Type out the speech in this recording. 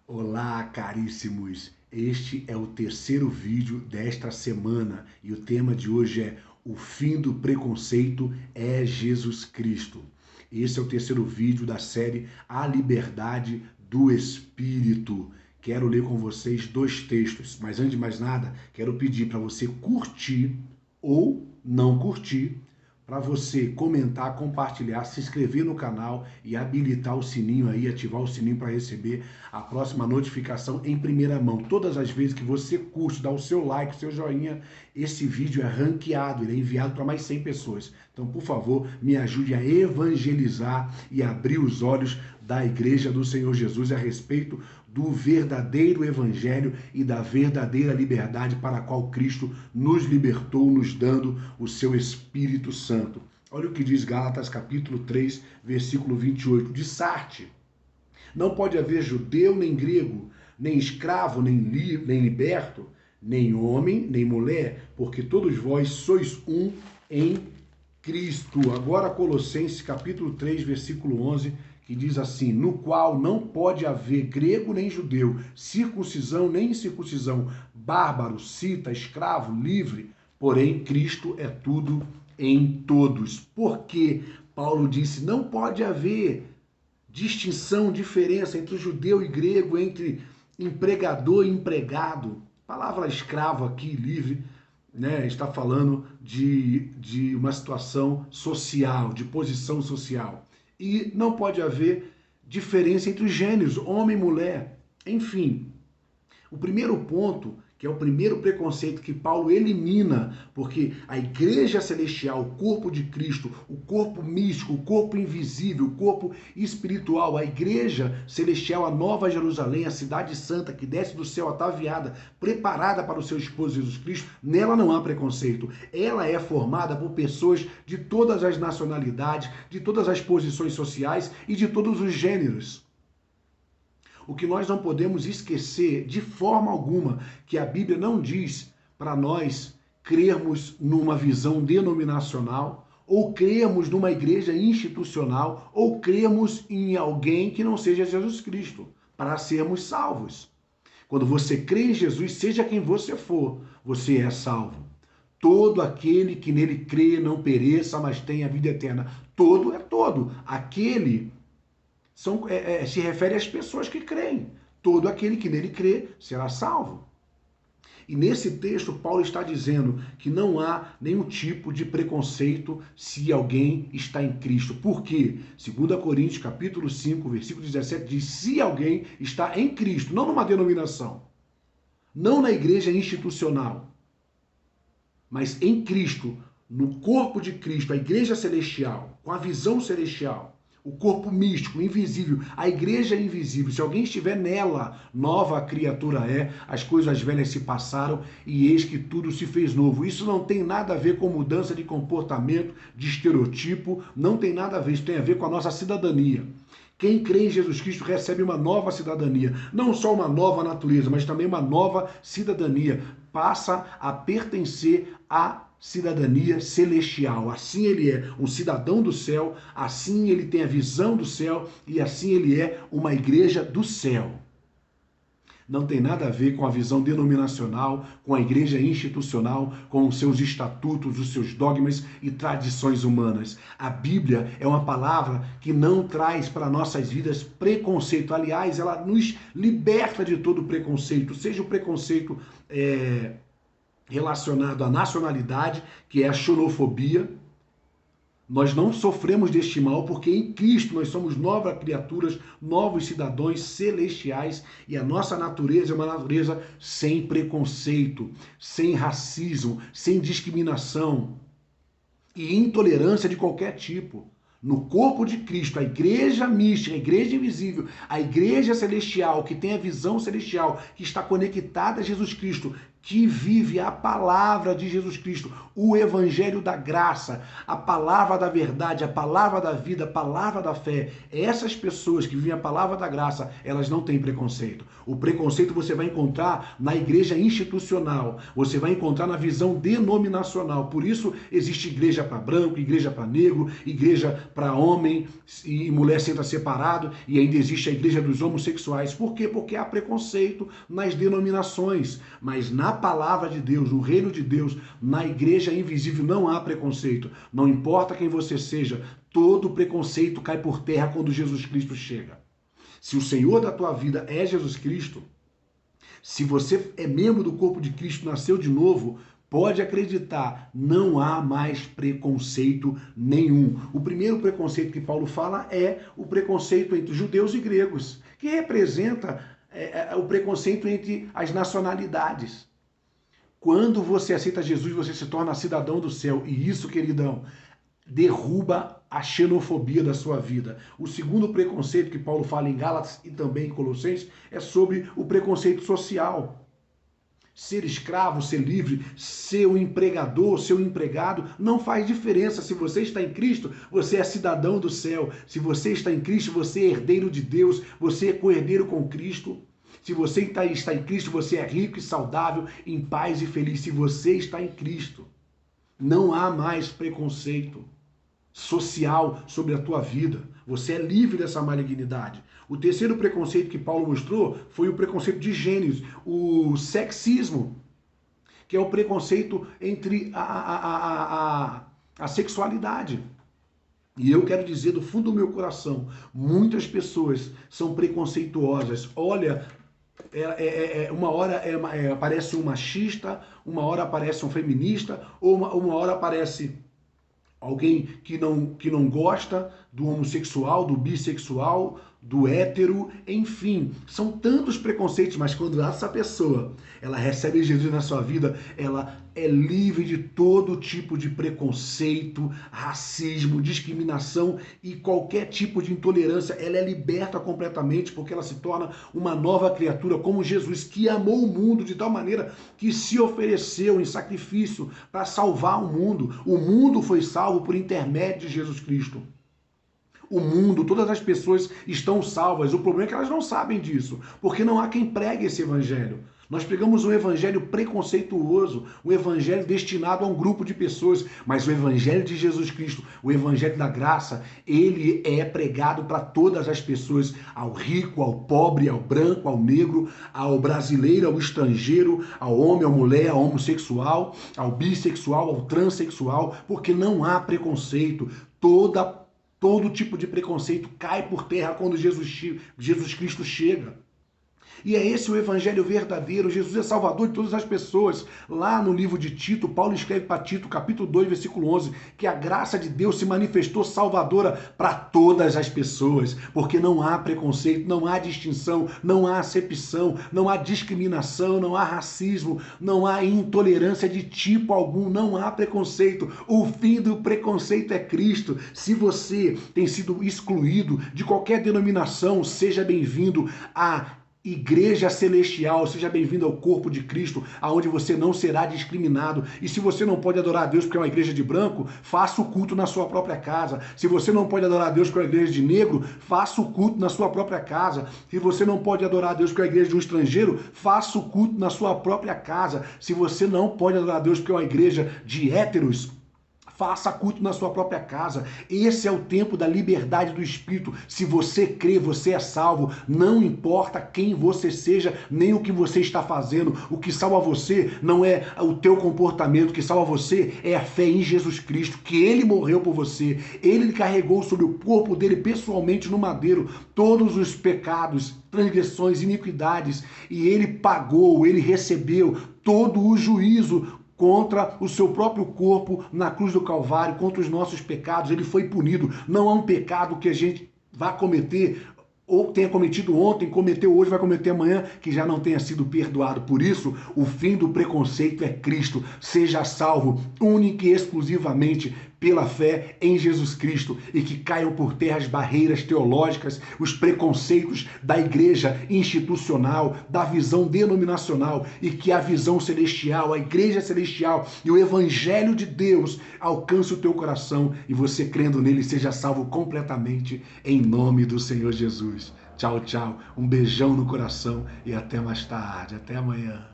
Olá, caríssimos! Este é o terceiro vídeo desta semana e o tema de hoje é O fim do preconceito é Jesus Cristo. Esse é o terceiro vídeo da série A Liberdade do Espírito. Quero ler com vocês dois textos, mas antes de mais nada, quero pedir para você curtir ou não curtir, para você comentar, compartilhar, se inscrever no canal e habilitar o sininho aí, ativar o sininho para receber a próxima notificação em primeira mão. Todas as vezes que você curte, dá o seu like, o seu joinha, esse vídeo é ranqueado, ele é enviado para mais 100 pessoas. Então, por favor, me ajude a evangelizar e abrir os olhos da Igreja do Senhor Jesus a respeito do verdadeiro evangelho e da verdadeira liberdade para a qual Cristo nos libertou, nos dando o seu Espírito Santo. Olha o que diz Gálatas capítulo 3, versículo 28. Dissarte, não pode haver judeu nem grego, nem escravo, nem liberto, nem homem, nem mulher, porque todos vós sois um em Cristo. Agora Colossenses capítulo 3, versículo 11, que diz assim, no qual não pode haver grego nem judeu, circuncisão nem incircuncisão, bárbaro, cita, escravo, livre, porém Cristo é tudo em todos. Porque Paulo disse, não pode haver distinção, diferença entre judeu e grego, entre empregador e empregado. Palavra escravo aqui, livre, né, está falando de uma situação social, de posição social. E não pode haver diferença entre os gêneros, homem e mulher. Enfim, o primeiro ponto, que é o primeiro preconceito que Paulo elimina, porque a igreja celestial, o corpo de Cristo, o corpo místico, o corpo invisível, o corpo espiritual, a igreja celestial, a Nova Jerusalém, a cidade santa que desce do céu ataviada, preparada para o seu esposo Jesus Cristo, nela não há preconceito. Ela é formada por pessoas de todas as nacionalidades, de todas as posições sociais e de todos os gêneros. O que nós não podemos esquecer de forma alguma, que a Bíblia não diz para nós crermos numa visão denominacional, ou crermos numa igreja institucional, ou crermos em alguém que não seja Jesus Cristo, para sermos salvos. Quando você crê em Jesus, seja quem você for, você é salvo. Todo aquele que nele crê não pereça, mas tenha vida eterna. Todo é todo. Aquele se refere às pessoas que creem. Todo aquele que nele crê será salvo. E nesse texto, Paulo está dizendo que não há nenhum tipo de preconceito se alguém está em Cristo. Por quê? 2 Coríntios, capítulo 5, versículo 17, diz, se alguém está em Cristo, não numa denominação, não na igreja institucional, mas em Cristo, no corpo de Cristo, a igreja celestial, com a visão celestial, o corpo místico, invisível, a igreja é invisível. Se alguém estiver nela, nova criatura é, as coisas velhas se passaram e eis que tudo se fez novo. Isso não tem nada a ver com mudança de comportamento, de estereotipo, não tem nada a ver, isso tem a ver com a nossa cidadania. Quem crê em Jesus Cristo recebe uma nova cidadania, não só uma nova natureza, mas também uma nova cidadania. Passa a pertencer à cidadania celestial. Assim ele é um cidadão do céu, assim ele tem a visão do céu e assim ele é uma igreja do céu. Não tem nada a ver com a visão denominacional, com a igreja institucional, com os seus estatutos, os seus dogmas e tradições humanas. A Bíblia é uma palavra que não traz para nossas vidas preconceito. Aliás, ela nos liberta de todo preconceito, seja o preconceito relacionado à nacionalidade, que é a xenofobia. Nós não sofremos deste mal porque em Cristo nós somos novas criaturas, novos cidadãos celestiais e a nossa natureza é uma natureza sem preconceito, sem racismo, sem discriminação e intolerância de qualquer tipo. No corpo de Cristo, a igreja mística, a igreja invisível, a igreja celestial, que tem a visão celestial, que está conectada a Jesus Cristo, que vive a palavra de Jesus Cristo, o evangelho da graça, a palavra da verdade, a palavra da vida, a palavra da fé. Essas pessoas que vivem a palavra da graça, elas não têm preconceito. O preconceito você vai encontrar na igreja institucional, você vai encontrar na visão denominacional. Por isso existe igreja para branco, igreja para negro, igreja para homem e mulher senta separado, e ainda existe a igreja dos homossexuais. Por quê? Porque há preconceito nas denominações, mas na palavra de Deus, no reino de Deus, na igreja invisível não há preconceito. Não importa quem você seja, todo preconceito cai por terra quando Jesus Cristo chega. Se o Senhor da tua vida é Jesus Cristo, se você é membro do corpo de Cristo, nasceu de novo, pode acreditar, não há mais preconceito nenhum. O primeiro preconceito que Paulo fala é o preconceito entre judeus e gregos, que representa o preconceito entre as nacionalidades. Quando você aceita Jesus, você se torna cidadão do céu. E isso, queridão, derruba a xenofobia da sua vida. O segundo preconceito que Paulo fala em Gálatas e também em Colossenses é sobre o preconceito social. Ser escravo, ser livre, ser o empregador, ser o empregado, não faz diferença. Se você está em Cristo, você é cidadão do céu. Se você está em Cristo, você é herdeiro de Deus, você é co-herdeiro com Cristo. Se você está em Cristo, você é rico e saudável, em paz e feliz. Se você está em Cristo, não há mais preconceito social sobre a tua vida. Você é livre dessa malignidade. O terceiro preconceito que Paulo mostrou foi o preconceito de gêneros, o sexismo, que é o preconceito entre a sexualidade. E eu quero dizer do fundo do meu coração, muitas pessoas são preconceituosas. Olha, uma hora aparece um machista, uma hora aparece um feminista, ou uma hora aparece alguém que não gosta do homossexual, do bissexual, do hétero, enfim, são tantos preconceitos, mas quando essa pessoa, ela recebe Jesus na sua vida, ela é livre de todo tipo de preconceito, racismo, discriminação e qualquer tipo de intolerância, ela é liberta completamente, porque ela se torna uma nova criatura, como Jesus, que amou o mundo de tal maneira que se ofereceu em sacrifício para salvar o mundo foi salvo por intermédio de Jesus Cristo. O mundo, todas as pessoas estão salvas. O problema é que elas não sabem disso, porque não há quem pregue esse evangelho. Nós pregamos um evangelho preconceituoso, um evangelho destinado a um grupo de pessoas, mas o evangelho de Jesus Cristo, o evangelho da graça, ele é pregado para todas as pessoas, ao rico, ao pobre, ao branco, ao negro, ao brasileiro, ao estrangeiro, ao homem, à mulher, ao homossexual, ao bissexual, ao transexual, porque não há preconceito. Todo tipo de preconceito cai por terra quando Jesus Cristo chega. E é esse o evangelho verdadeiro. Jesus é salvador de todas as pessoas. Lá no livro de Tito, Paulo escreve para Tito, capítulo 2, versículo 11, que a graça de Deus se manifestou salvadora para todas as pessoas, porque não há preconceito, não há distinção, não há acepção, não há discriminação, não há racismo, não há intolerância de tipo algum, não há preconceito. O fim do preconceito é Cristo. Se você tem sido excluído de qualquer denominação, seja bem-vindo à Igreja Celestial, seja bem-vindo ao corpo de Cristo, aonde você não será discriminado. E se você não pode adorar a Deus porque é uma igreja de branco, faça o culto na sua própria casa. Se você não pode adorar a Deus porque é uma igreja de negro, faça o culto na sua própria casa. Se você não pode adorar a Deus porque é uma igreja de um estrangeiro, faça o culto na sua própria casa. Se você não pode adorar a Deus porque é uma igreja de héteros, faça culto na sua própria casa. Esse é o tempo da liberdade do Espírito. Se você crê, você é salvo. Não importa quem você seja, nem o que você está fazendo. O que salva você não é o teu comportamento. O que salva você é a fé em Jesus Cristo, que Ele morreu por você. Ele carregou sobre o corpo dele pessoalmente no madeiro todos os pecados, transgressões, iniquidades. E Ele pagou, Ele recebeu todo o juízo contra o seu próprio corpo na cruz do Calvário, contra os nossos pecados. Ele foi punido. Não há um pecado que a gente vá cometer, ou tenha cometido ontem, cometeu hoje, vai cometer amanhã, que já não tenha sido perdoado. Por isso, o fim do preconceito é Cristo. Seja salvo única e exclusivamente pela fé em Jesus Cristo e que caiam por terra as barreiras teológicas, os preconceitos da igreja institucional, da visão denominacional e que a visão celestial, a igreja celestial e o evangelho de Deus alcance o teu coração e você, crendo nele, seja salvo completamente em nome do Senhor Jesus. Tchau, tchau. Um beijão no coração e até mais tarde. Até amanhã.